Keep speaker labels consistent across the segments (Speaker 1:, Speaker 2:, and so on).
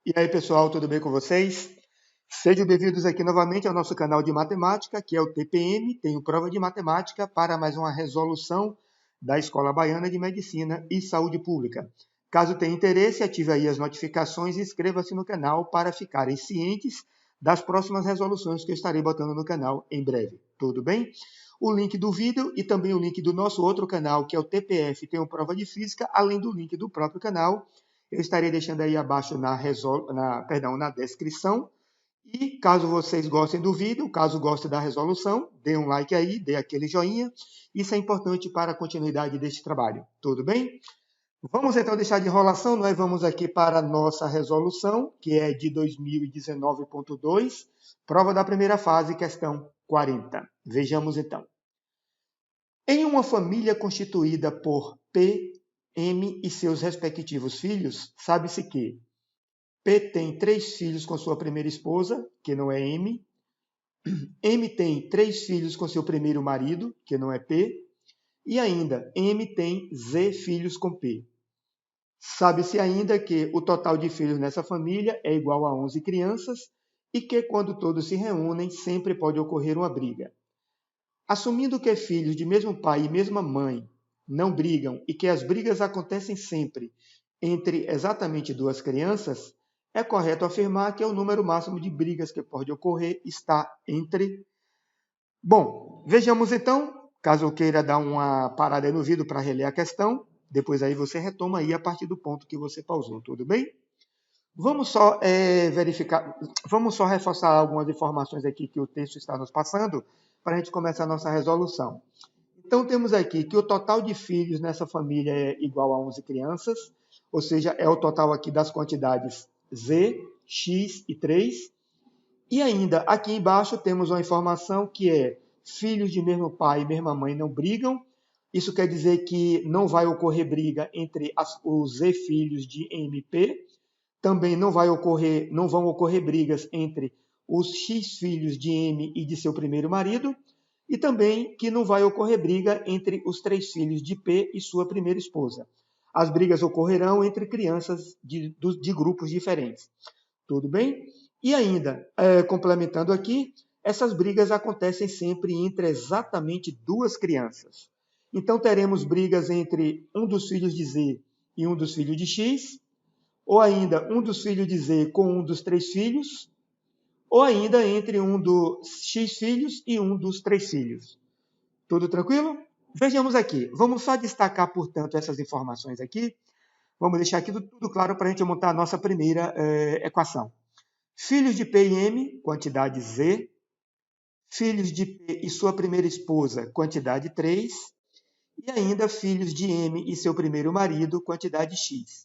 Speaker 1: E aí, pessoal, tudo bem com vocês? Sejam bem-vindos aqui novamente ao nosso canal de matemática, que é o TPM. Tenho prova de matemática para mais uma resolução da Escola Baiana de Medicina e Saúde Pública. Caso tenha interesse, ative aí as notificações e inscreva-se no canal para ficarem cientes das próximas resoluções que eu estarei botando no canal em breve. Tudo bem? O link do vídeo e também o link do nosso outro canal, que é o TPF, tem uma prova de física, além do link do próprio canal. Eu estarei deixando aí abaixo na descrição. E caso vocês gostem do vídeo, caso gostem da resolução, dê um like aí, dê aquele joinha. Isso é importante para a continuidade deste trabalho. Tudo bem? Vamos então deixar de enrolação, nós vamos aqui para a nossa resolução, que é de 2019.2, prova da primeira fase, questão 40. Vejamos então. Em uma família constituída por P, M e seus respectivos filhos, sabe-se que P tem 3 filhos com sua primeira esposa, que não é M. M tem 3 filhos com seu primeiro marido, que não é P. E ainda, M tem Z filhos com P. Sabe-se ainda que o total de filhos nessa família é igual a 11 crianças e que, quando todos se reúnem, sempre pode ocorrer uma briga. Assumindo que filhos de mesmo pai e mesma mãe não brigam e que as brigas acontecem sempre entre exatamente duas crianças, é correto afirmar que o número máximo de brigas que pode ocorrer está entre... Bom, vejamos então, caso eu queira dar uma parada aí no vídeo para reler a questão, depois aí você retoma aí a partir do ponto que você pausou, tudo bem? Vamos só verificar, vamos só reforçar algumas informações aqui que o texto está nos passando, para a gente começar a nossa resolução. Então, temos aqui que o total de filhos nessa família é igual a 11 crianças, ou seja, é o total aqui das quantidades Z, X e 3. E ainda, aqui embaixo, temos uma informação que é filhos de mesmo pai e mesma mãe não brigam. Isso quer dizer que não vai ocorrer briga entre os Z filhos de MP. Também não vão ocorrer brigas entre os X filhos de M e de seu primeiro marido. E também que não vai ocorrer briga entre os 3 filhos de P e sua primeira esposa. As brigas ocorrerão entre crianças de grupos diferentes. Tudo bem? E ainda, complementando aqui, essas brigas acontecem sempre entre exatamente 2 crianças. Então, teremos brigas entre um dos filhos de Z e um dos filhos de X, ou ainda um dos filhos de Z com um dos 3 filhos, ou ainda entre um dos X filhos e um dos 3 filhos. Tudo tranquilo? Vejamos aqui. Vamos só destacar, portanto, essas informações aqui. Vamos deixar aqui tudo claro para a gente montar a nossa primeira equação. Filhos de P e M, quantidade Z. Filhos de P e sua primeira esposa, quantidade 3. E ainda filhos de M e seu primeiro marido, quantidade X.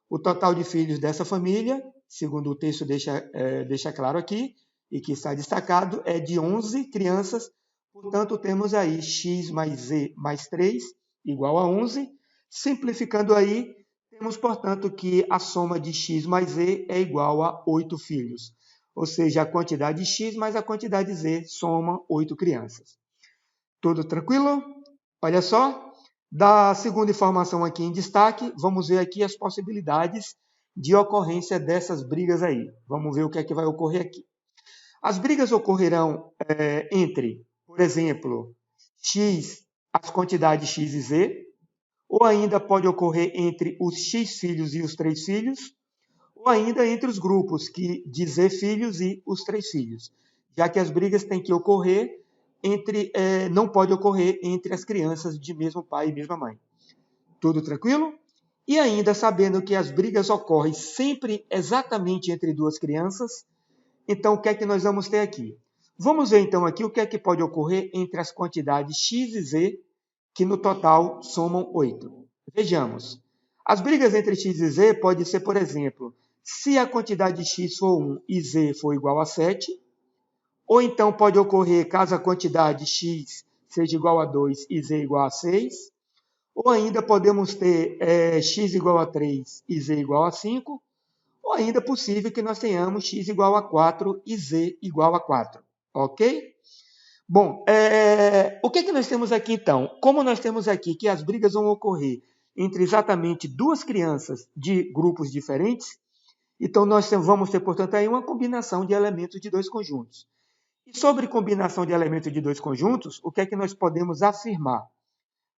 Speaker 1: O total de filhos dessa família, segundo o texto deixa claro aqui, e que está destacado, é de 11 crianças. Portanto, temos aí x mais z mais 3 igual a 11. Simplificando aí, temos, portanto, que a soma de x mais z é igual a 8 filhos. Ou seja, a quantidade x mais a quantidade z soma 8 crianças. Tudo tranquilo? Olha só. Da segunda informação aqui em destaque, vamos ver aqui as possibilidades de ocorrência dessas brigas aí. Vamos ver o que é que vai ocorrer aqui. As brigas ocorrerão entre, por exemplo, X, as quantidades X e Z, ou ainda pode ocorrer entre os X filhos e os 3 filhos, ou ainda entre os grupos de Z filhos e os 3 filhos, já que as brigas têm que ocorrer não pode ocorrer entre as crianças de mesmo pai e mesma mãe. Tudo tranquilo? E ainda sabendo que as brigas ocorrem sempre exatamente entre 2 crianças, então o que é que nós vamos ter aqui? Vamos ver então aqui o que é que pode ocorrer entre as quantidades x e z, que no total somam 8. Vejamos. As brigas entre x e z pode ser, por exemplo, se a quantidade x for 1 e z for igual a 7, ou então pode ocorrer caso a quantidade x seja igual a 2 e z igual a 6, ou ainda podemos ter x igual a 3 e z igual a 5, ou ainda é possível que nós tenhamos x igual a 4 e z igual a 4. Ok? Bom, o que é que nós temos aqui então? Como nós temos aqui que as brigas vão ocorrer entre exatamente 2 crianças de grupos diferentes, Então, nós vamos ter, portanto, aí uma combinação de elementos de dois conjuntos. E sobre combinação de elementos de dois conjuntos, o que é que nós podemos afirmar?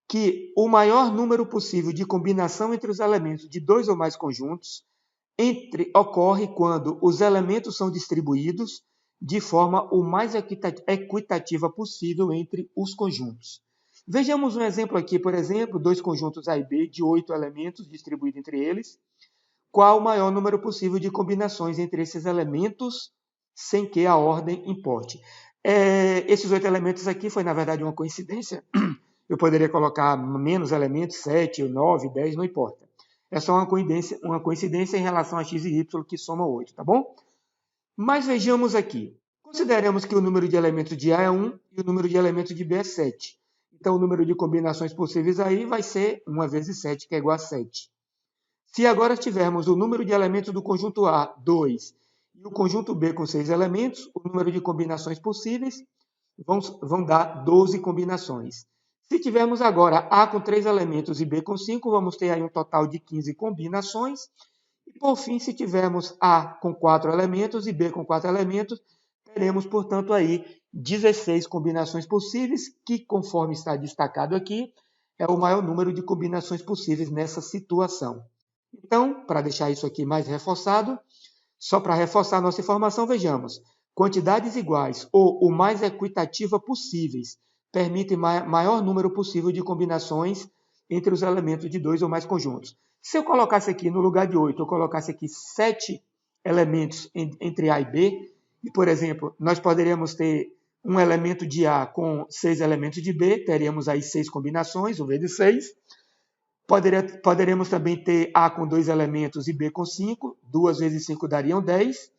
Speaker 1: Que o maior número possível de combinação entre os elementos de dois ou mais conjuntos ocorre quando os elementos são distribuídos de forma o mais equitativa possível entre os conjuntos. Vejamos um exemplo aqui, por exemplo, dois conjuntos A e B de 8 elementos distribuídos entre eles. Qual o maior número possível de combinações entre esses elementos sem que a ordem importe? Esses 8 elementos aqui foi, na verdade, uma coincidência. Eu poderia colocar menos elementos, 7, 9, 10, não importa. É só uma coincidência em relação a x e y que soma 8, tá bom? Mas vejamos aqui. Consideremos que o número de elementos de A é 1 e o número de elementos de B é 7. Então, o número de combinações possíveis aí vai ser 1 vezes 7, que é igual a 7. Se agora tivermos o número de elementos do conjunto A, 2, e o conjunto B com 6 elementos, o número de combinações possíveis vão dar 12 combinações. Se tivermos agora A com 3 elementos e B com 5, vamos ter aí um total de 15 combinações. E, por fim, se tivermos A com 4 elementos e B com 4 elementos, teremos, portanto, aí 16 combinações possíveis, que, conforme está destacado aqui, é o maior número de combinações possíveis nessa situação. Então, para deixar isso aqui mais reforçado, só para reforçar a nossa informação, vejamos. Quantidades iguais ou o mais equitativa possíveis permitem maior número possível de combinações entre os elementos de dois ou mais conjuntos. Se eu colocasse aqui, no lugar de 8, eu colocasse aqui 7 elementos entre A e B, e, por exemplo, nós poderíamos ter um elemento de A com 6 elementos de B, teríamos aí 6 combinações, 1 vezes 6. Poderemos também ter A com 2 elementos e B com 5, 2 vezes 5 dariam 10.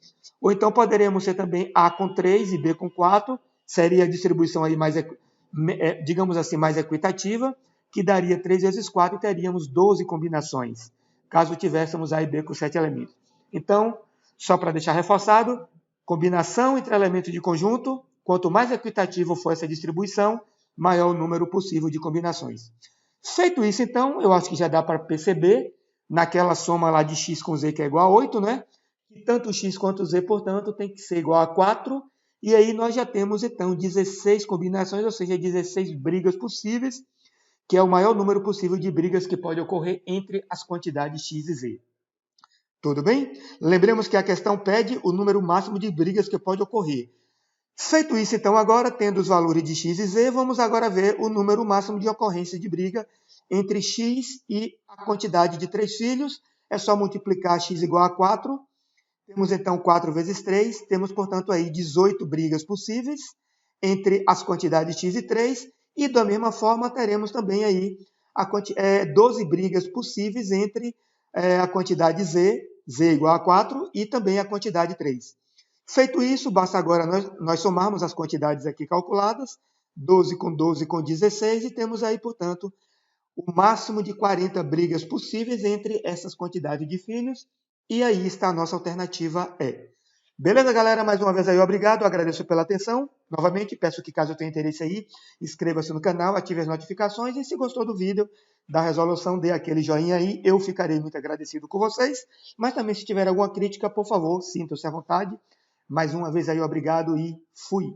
Speaker 1: Ou então poderemos ter também A com 3 e B com 4, seria a distribuição aí mais, digamos assim, mais equitativa, que daria 3 vezes 4 e teríamos 12 combinações, caso tivéssemos A e B com 7 elementos. Então, só para deixar reforçado, combinação entre elementos de conjunto, quanto mais equitativo for essa distribuição, maior o número possível de combinações. Feito isso, então, eu acho que já dá para perceber, naquela soma lá de x com z que é igual a 8, né? Que tanto x quanto z, portanto, tem que ser igual a 4. E aí nós já temos, então, 16 combinações, ou seja, 16 brigas possíveis, que é o maior número possível de brigas que pode ocorrer entre as quantidades x e z. Tudo bem? Lembremos que a questão pede o número máximo de brigas que pode ocorrer. Feito isso, então, agora, tendo os valores de x e z, vamos agora ver o número máximo de ocorrência de briga entre x e a quantidade de 3 filhos. É só multiplicar x igual a 4. Temos, então, 4 vezes 3. Temos, portanto, aí 18 brigas possíveis entre as quantidades x e 3. E, da mesma forma, teremos também aí 12 brigas possíveis entre a quantidade z igual a 4, e também a quantidade 3. Feito isso, basta agora nós somarmos as quantidades aqui calculadas, 12 com 16, e temos aí, portanto, o máximo de 40 brigas possíveis entre essas quantidades de filhos, e aí está a nossa alternativa E. Beleza, galera? Mais uma vez aí, obrigado, agradeço pela atenção. Novamente, peço que, caso tenha interesse aí, inscreva-se no canal, ative as notificações, e se gostou do vídeo, da resolução, dê aquele joinha aí, eu ficarei muito agradecido com vocês. Mas também, se tiver alguma crítica, por favor, sintam-se à vontade. Mais uma vez aí, obrigado e fui!